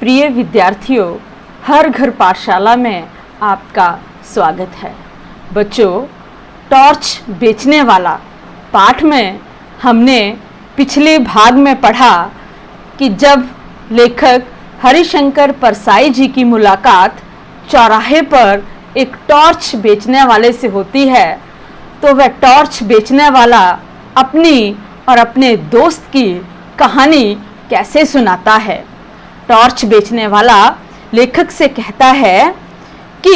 प्रिय विद्यार्थियों, हर घर पाठशाला में आपका स्वागत है। बच्चों, टॉर्च बेचने वाला पाठ में हमने पिछले भाग में पढ़ा कि जब लेखक हरिशंकर परसाई जी की मुलाकात चौराहे पर एक टॉर्च बेचने वाले से होती है, तो वह टॉर्च बेचने वाला अपनी और अपने दोस्त की कहानी कैसे सुनाता है। टॉर्च बेचने वाला लेखक से कहता है कि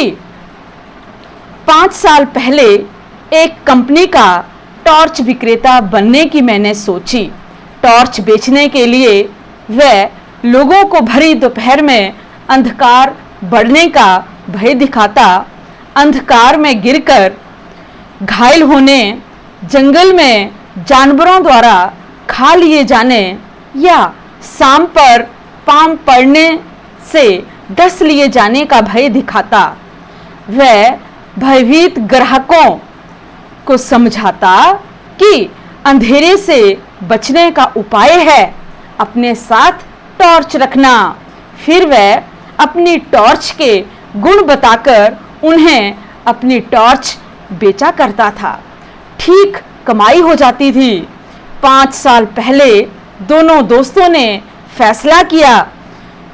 5 साल पहले एक कंपनी का टॉर्च विक्रेता बनने की मैंने सोची। टॉर्च बेचने के लिए वह लोगों को भरी दोपहर में अंधकार बढ़ने का भय दिखाता, अंधकार में गिरकर घायल होने, जंगल में जानवरों द्वारा खा लिए जाने या शाम पर पाम पड़ने से डस लिए जाने का भय दिखाता। वह भयभीत ग्राहकों को समझाता कि अंधेरे से बचने का उपाय है अपने साथ टॉर्च रखना। फिर वह अपनी टॉर्च के गुण बताकर उन्हें अपनी टॉर्च बेचा करता था। ठीक कमाई हो जाती थी। 5 साल पहले दोनों दोस्तों ने फैसला किया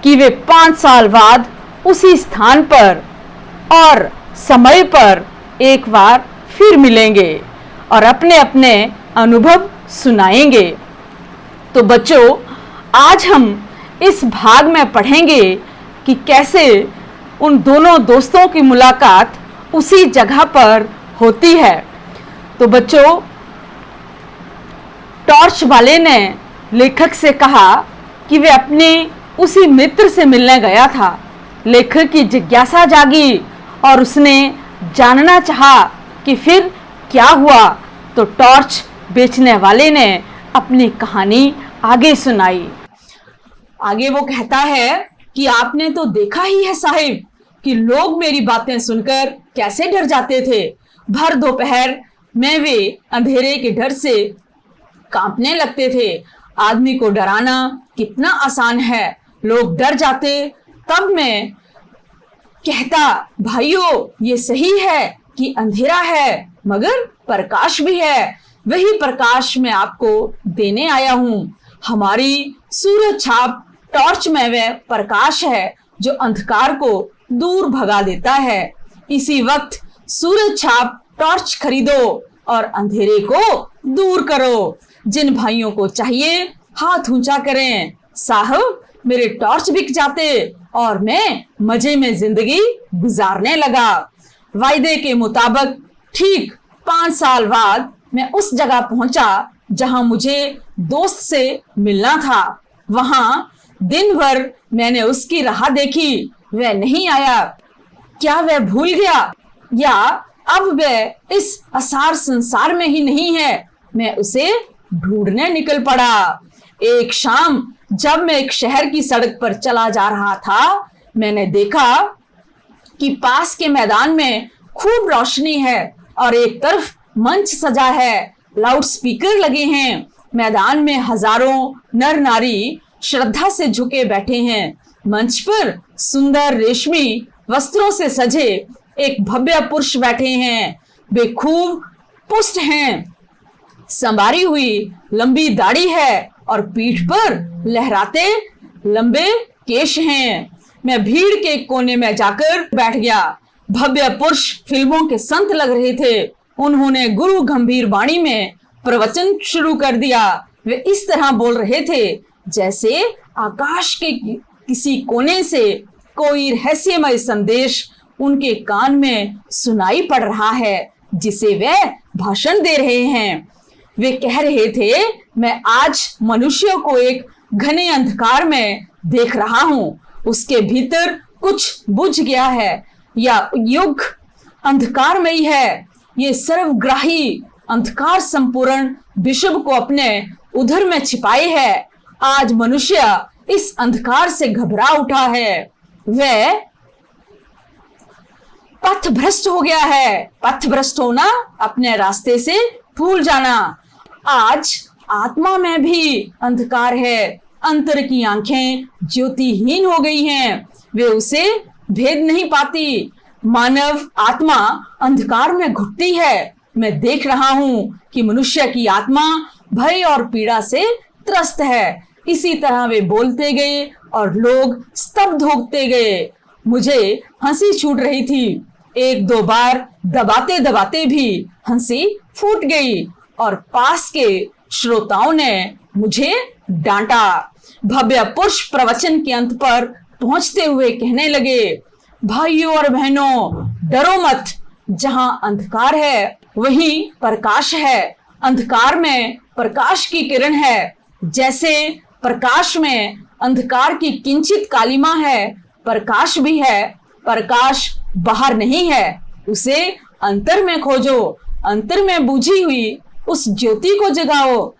कि वे 5 साल बाद उसी स्थान पर और समय पर एक बार फिर मिलेंगे और अपने अपने अनुभव सुनाएंगे। तो बच्चों, आज हम इस भाग में पढ़ेंगे कि कैसे उन दोनों दोस्तों की मुलाकात उसी जगह पर होती है। तो बच्चों, टॉर्च वाले ने लेखक से कहा कि वे अपने उसी मित्र से मिलने गया था। लेखक की जिज्ञासा जागी और उसने जानना चाहा कि फिर क्या हुआ। तो टॉर्च बेचने वाले ने अपनी कहानी आगे सुनाई। आगे वो कहता है कि आपने तो देखा ही है साहिब कि लोग मेरी बातें सुनकर कैसे डर जाते थे। भर दोपहर में वे अंधेरे के डर से कांपने लगते थे। आदमी को डराना कितना आसान है। लोग डर जाते, तब मैं कहता, भाइयों ये सही है कि अंधेरा है मगर प्रकाश भी है। वही प्रकाश मैं आपको देने आया हूँ। हमारी सूरज छाप टॉर्च में वह प्रकाश है जो अंधकार को दूर भगा देता है। इसी वक्त सूरज छाप टॉर्च खरीदो और अंधेरे को दूर करो। जिन भाइयों को चाहिए हाथ ऊंचा करें। साहब, मेरे टॉर्च बिक जाते और मैं मजे में जिंदगी गुजारने लगा। वायदे के मुताबिक ठीक 5 साल बाद मैं उस जगह पहुंचा जहां मुझे दोस्त से मिलना था। वहां दिन भर मैंने उसकी राह देखी, वह नहीं आया। क्या वह भूल गया या अब वह इस असार संसार में ही नहीं है? मैं उसे ढूंढने निकल पड़ा। एक शाम जब मैं एक शहर की सड़क पर चला जा रहा था, मैंने देखा कि पास के मैदान में खूब रोशनी है और एक तरफ मंच सजा है, लाउड स्पीकर लगे हैं। मैदान में हजारों नर नारी श्रद्धा से झुके बैठे हैं। मंच पर सुंदर रेशमी वस्त्रों से सजे एक भव्य पुरुष बैठे हैं। वे खूब पुष्ट हैं, संवारी हुई लंबी दाढ़ी है और पीठ पर लहराते लंबे केश हैं। मैं भीड़ के कोने में जाकर बैठ गया। भव्य पुरुष फिल्मों के संत लग रहे थे। उन्होंने गुरु गंभीर वाणी में प्रवचन शुरू कर दिया। वे इस तरह बोल रहे थे जैसे आकाश के किसी कोने से कोई रहस्यमय संदेश उनके कान में सुनाई पड़ रहा है, जिसे वे भाषण दे रहे हैं। वे कह रहे थे, मैं आज मनुष्य को एक घने अंधकार में देख रहा हूँ। उसके भीतर कुछ बुझ गया है या युग अंधकारमयी है। ये सर्वग्राही अंधकार संपूर्ण विश्व को अपने उधर में छिपाए है। आज मनुष्य इस अंधकार से घबरा उठा है। वह पथ भ्रष्ट हो गया है। पथ भ्रष्ट होना, अपने रास्ते से भूल जाना। आज आत्मा में भी अंधकार है। अंतर की आंखें ज्योतिहीन हो गई हैं, वे उसे भेद नहीं पाती। मानव आत्मा अंधकार में घुटती है। मैं देख रहा हूं कि मनुष्य की आत्मा भय और पीड़ा से त्रस्त है। इसी तरह वे बोलते गए और लोग स्तब्ध होते गए। मुझे हंसी छूट रही थी। एक दो बार दबाते दबाते भी हंसी फूट गई और पास के श्रोताओं ने मुझे डांटा। भव्य पुरुष प्रवचन के अंत पर पहुंचते हुए कहने लगे, भाइयों और बहनों, डरो मत। जहां अंधकार है वहीं प्रकाश है। अंधकार में प्रकाश की किरण है। जैसे प्रकाश में अंधकार की किंचित कालिमा है, प्रकाश भी है। प्रकाश बाहर नहीं है, उसे अंतर में खोजो। अंतर में बुझी हुई उस ज्योति को जगाओ।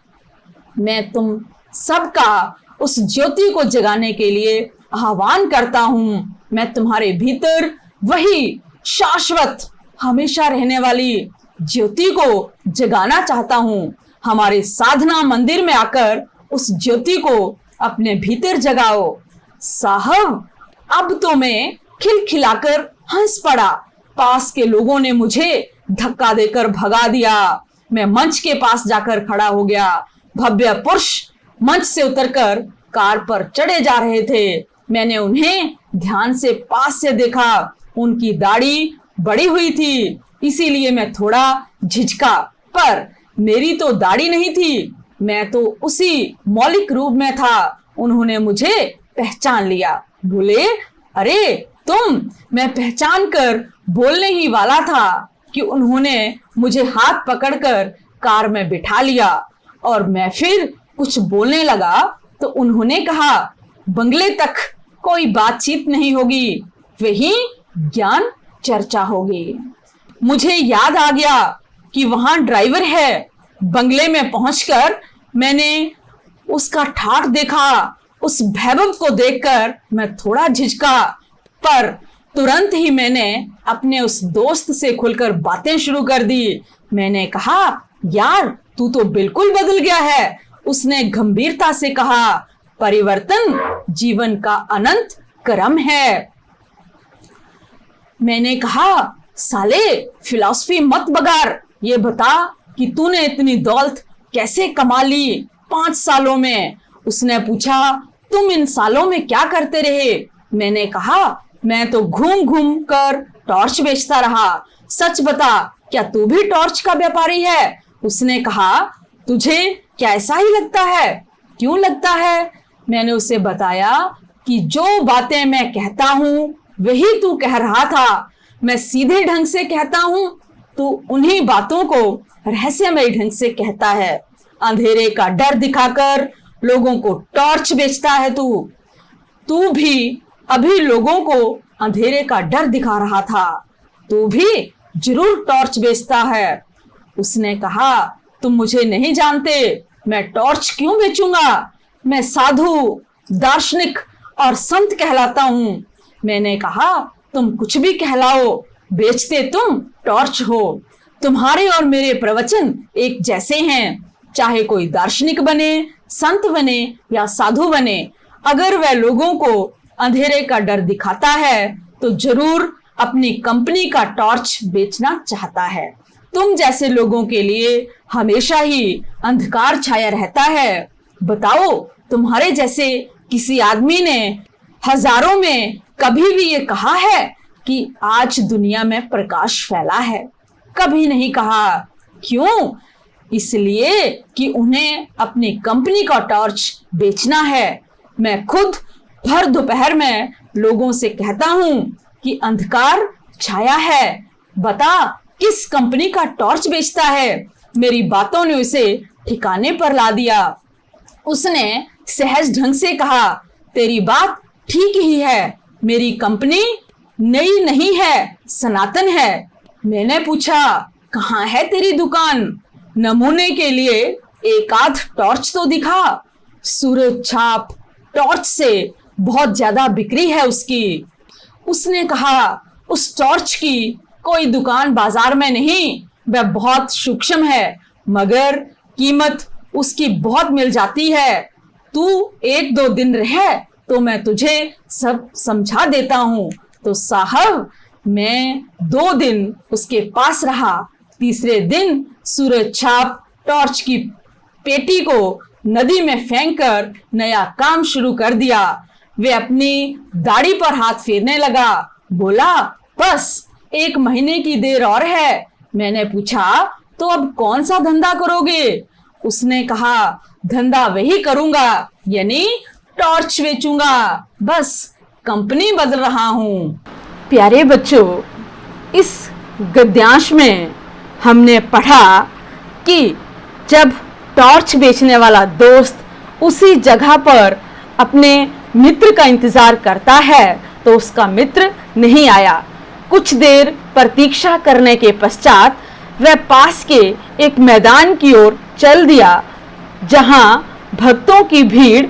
मैं तुम सबका उस ज्योति को जगाने के लिए आह्वान करता हूं। मैं तुम्हारे भीतर वही शाश्वत हमेशा रहने वाली ज्योति को जगाना चाहता हूं। हमारे साधना मंदिर में आकर उस ज्योति को अपने भीतर जगाओ। साहब, अब तो मैं खिलखिलाकर हंस पड़ा। पास के लोगों ने मुझे धक्का देकर भगा दिया। मैं मंच के पास जाकर खड़ा हो गया। भव्य पुरुष मंच से उतरकर कार पर चढ़े जा रहे थे। मैंने उन्हें ध्यान से पास से देखा। उनकी दाढ़ी बड़ी हुई थी, इसीलिए मैं थोड़ा झिझका, पर मेरी तो दाढ़ी नहीं थी। मैं तो उसी मौलिक रूप में था। उन्होंने मुझे पहचान लिया। बोले, अरे तुम। मैं पहचान कर बोलने ही वाला था कि उन्होंने मुझे हाथ पकड़कर कार में बिठा लिया और मैं फिर कुछ बोलने लगा तो उन्होंने कहा, बंगले तक कोई बातचीत नहीं होगी, वही ज्ञान चर्चा होगी। मुझे याद आ गया कि वहां ड्राइवर है। बंगले में पहुंचकर मैंने उसका ठाठ देखा। उस वैभव को देखकर मैं थोड़ा झिझका, पर तुरंत ही मैंने अपने उस दोस्त से खुलकर बातें शुरू कर दी। मैंने कहा, यार तू तो बिल्कुल बदल गया है। उसने गंभीरता से कहा, परिवर्तन जीवन का अनंत क्रम है। मैंने कहा, साले फिलॉसफी मत बगार, ये बता कि तूने इतनी दौलत कैसे कमा ली 5 सालों में। उसने पूछा, तुम इन सालों में क्या करते रहे? मैंने कहा, मैं तो घूम घूम कर टॉर्च बेचता रहा। सच बता, क्या तू भी टॉर्च का व्यापारी है? उसने कहा, तुझे क्या ऐसा ही लगता है? क्यों लगता है? मैंने उसे बताया कि जो बातें मैं कहता हूँ वही तू कह रहा था। मैं सीधे ढंग से कहता हूँ, तू उन्हीं बातों को रहस्यमय ढंग से कहता है। अंधेरे का डर दिखाकर लोगों को टॉर्च बेचता है तू भी अभी लोगों को अंधेरे का डर दिखा रहा था। तू भी जरूर टॉर्च बेचता है। उसने कहा, तुम मुझे नहीं जानते, मैं टॉर्च क्यों बेचूंगा? मैं साधु, दार्शनिक और संत कहलाता हूँ। मैंने कहा, तुम कुछ भी कहलाओ, बेचते तुम टॉर्च हो। तुम्हारे और मेरे प्रवचन एक जैसे हैं, चाहे कोई दार्शनिक बने, संत बने या साधु बने। अगर वह लोगों को अंधेरे का डर दिखाता है तो जरूर अपनी कंपनी का टॉर्च बेचना चाहता है। तुम जैसे लोगों के लिए हमेशा ही अंधकार छाया रहता है। बताओ, तुम्हारे जैसे किसी आदमी ने हजारों में कभी भी ये कहा है कि आज दुनिया में प्रकाश फैला है? कभी नहीं कहा। क्यों? इसलिए कि उन्हें अपनी कंपनी का टॉर्च बेचना है। मैं खुद भर दोपहर में लोगों से कहता हूँ कि अंधकार छाया है, बता किस कंपनी का टॉर्च बेचता है? मेरी बातों ने उसे ठिकाने पर ला दिया। उसने सहज ढंग से कहा, तेरी बात ठीक ही है, मेरी कंपनी नई नहीं है, सनातन है। मैंने पूछा, कहाँ है तेरी दुकान? नमूने के लिए एक आध टॉर्च तो दिखा। सूरज छाप टॉर्च से बहुत ज्यादा बिक्री है उसकी। उसने कहा, उस टॉर्च की कोई दुकान बाजार में नहीं, वह बहुत सूक्ष्म है, मगर कीमत उसकी बहुत मिल जाती है। तू 1-2 दिन रह तो मैं तुझे सब समझा देता हूँ। तो साहब मैं 2 दिन उसके पास रहा। तीसरे दिन सूरज छाप टॉर्च की पेटी को नदी में फेंककर नया काम शुरू कर दिया। वे अपनी दाढ़ी पर हाथ फेरने लगा। बोला, बस 1 महीने की देर और है। मैंने पूछा, तो अब कौन सा धंधा करोगे? उसने कहा, धंधा वही करूंगा, यानी टॉर्च बेचूंगा। बस कंपनी बदल रहा हूं। प्यारे बच्चों, इस गद्यांश में हमने पढ़ा कि जब टॉर्च बेचने वाला दोस्त उसी जगह पर अपने मित्र का इंतजार करता है तो उसका मित्र नहीं आया। कुछ देर प्रतीक्षा करने के पश्चात वह पास के एक मैदान की ओर चल दिया जहां भक्तों की भीड़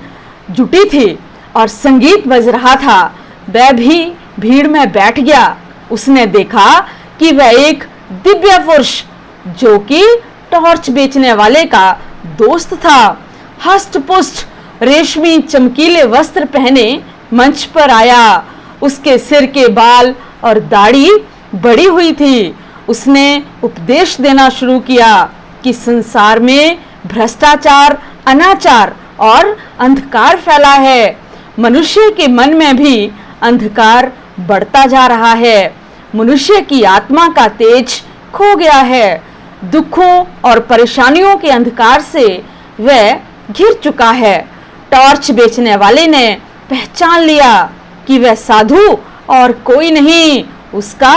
जुटी थी और संगीत बज रहा था। वह भी भीड़ में बैठ गया। उसने देखा कि वह एक दिव्य पुरुष जो कि टॉर्च बेचने वाले का दोस्त था, हष्ट पुष्ट रेशमी चमकीले वस्त्र पहने मंच पर आया। उसके सिर के बाल और दाढ़ी बड़ी हुई थी। उसने उपदेश देना शुरू किया कि संसार में भ्रष्टाचार, अनाचार और अंधकार फैला है। मनुष्य के मन में भी अंधकार बढ़ता जा रहा है। मनुष्य की आत्मा का तेज खो गया है। दुखों और परेशानियों के अंधकार से वह घिर चुका है। टॉर्च बेचने वाले ने पहचान लिया कि वह साधु और कोई नहीं, उसका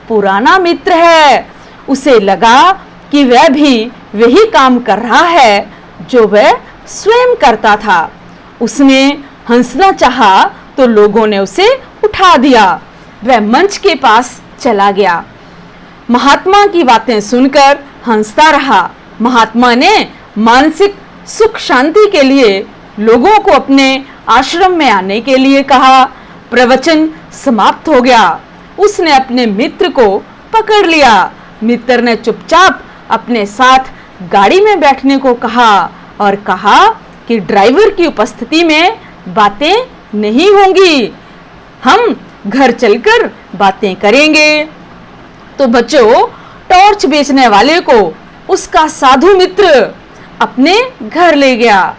पुराना मित्र है। उसे लगा कि वह भी वही काम कर रहा है जो वह स्वयं करता था। उसने हंसना चाहा तो लोगों ने उसे उठा दिया। वह मंच के पास चला गया। महात्मा की बातें सुनकर हंसता रहा। महात्मा ने मानसिक सुख शांति के लिए लोगों को अपने आश्रम में आने के लिए कहा। प्रवचन समाप्त हो गया। उसने अपने मित्र को पकड़ लिया। मित्र ने चुपचाप अपने साथ गाड़ी में बैठने को कहा और कहा कि ड्राइवर की उपस्थिति में बातें नहीं होंगी, हम घर चलकर बातें करेंगे। तो बच्चों, टॉर्च बेचने वाले को उसका साधु मित्र अपने घर ले गया।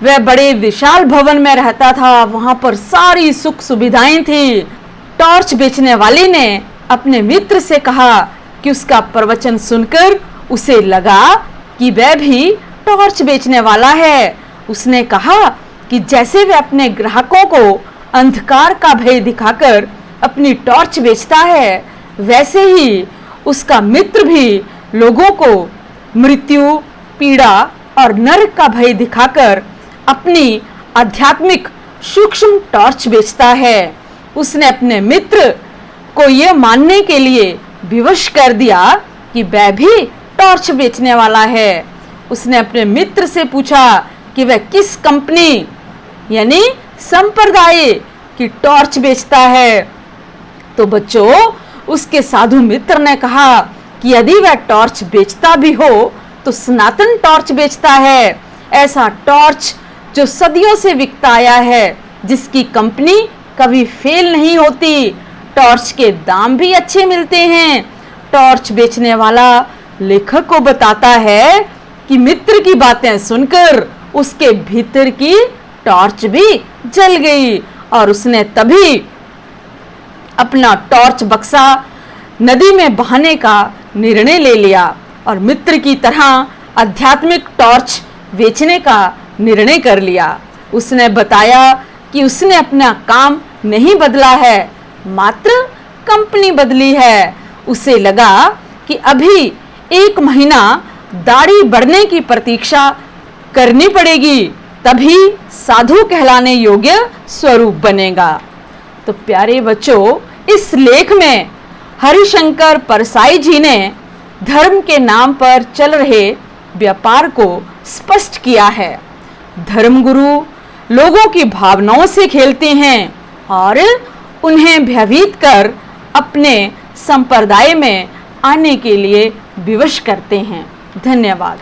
वह बड़े विशाल भवन में रहता था। वहां पर सारी सुख सुविधाएं थी। टॉर्च बेचने वाले ने अपने मित्र से कहा कि उसका प्रवचन सुनकर उसे लगा कि वह भी टॉर्च बेचने वाला है। उसने कहा कि जैसे वह अपने ग्राहकों को अंधकार का भय दिखाकर अपनी टॉर्च बेचता है, वैसे ही उसका मित्र भी लोगों को मृत्यु, पीड़ा और नरक का भय दिखाकर अपनी आध्यात्मिक सूक्ष्म टॉर्च बेचता है। उसने अपने मित्र को यह मानने के लिए विवश कर दिया कि वह भी टॉर्च बेचने वाला है। उसने अपने मित्र से पूछा कि वह किस कंपनी यानी संप्रदाय की टॉर्च बेचता है। तो बच्चों, उसके साधु मित्र ने कहा कि यदि वह टॉर्च बेचता भी हो तो सनातन टॉर्च बेचता है, ऐसा टॉर्च जो सदियों से बिकता आया है, जिसकी कंपनी कभी फेल नहीं होती। टॉर्च के दाम भी अच्छे मिलते हैं। टॉर्च बेचने वाला लेखक को बताता है कि मित्र की बातें सुनकर उसके भीतर की टॉर्च भी जल गई और उसने तभी अपना टॉर्च बक्सा नदी में बहाने का निर्णय ले लिया और मित्र की तरह आध्यात्मिक टॉर्च बेचने का निर्णय कर लिया। उसने बताया कि उसने अपना काम नहीं बदला है, मात्र कंपनी बदली है। उसे लगा कि अभी 1 महीना दाढ़ी बढ़ने की प्रतीक्षा करनी पड़ेगी, तभी साधु कहलाने योग्य स्वरूप बनेगा। तो प्यारे बच्चों, इस लेख में हरिशंकर परसाई जी ने धर्म के नाम पर चल रहे व्यापार को स्पष्ट किया है। धर्मगुरु लोगों की भावनाओं से खेलते हैं और उन्हें भयभीत कर अपने संप्रदाय में आने के लिए विवश करते हैं। धन्यवाद।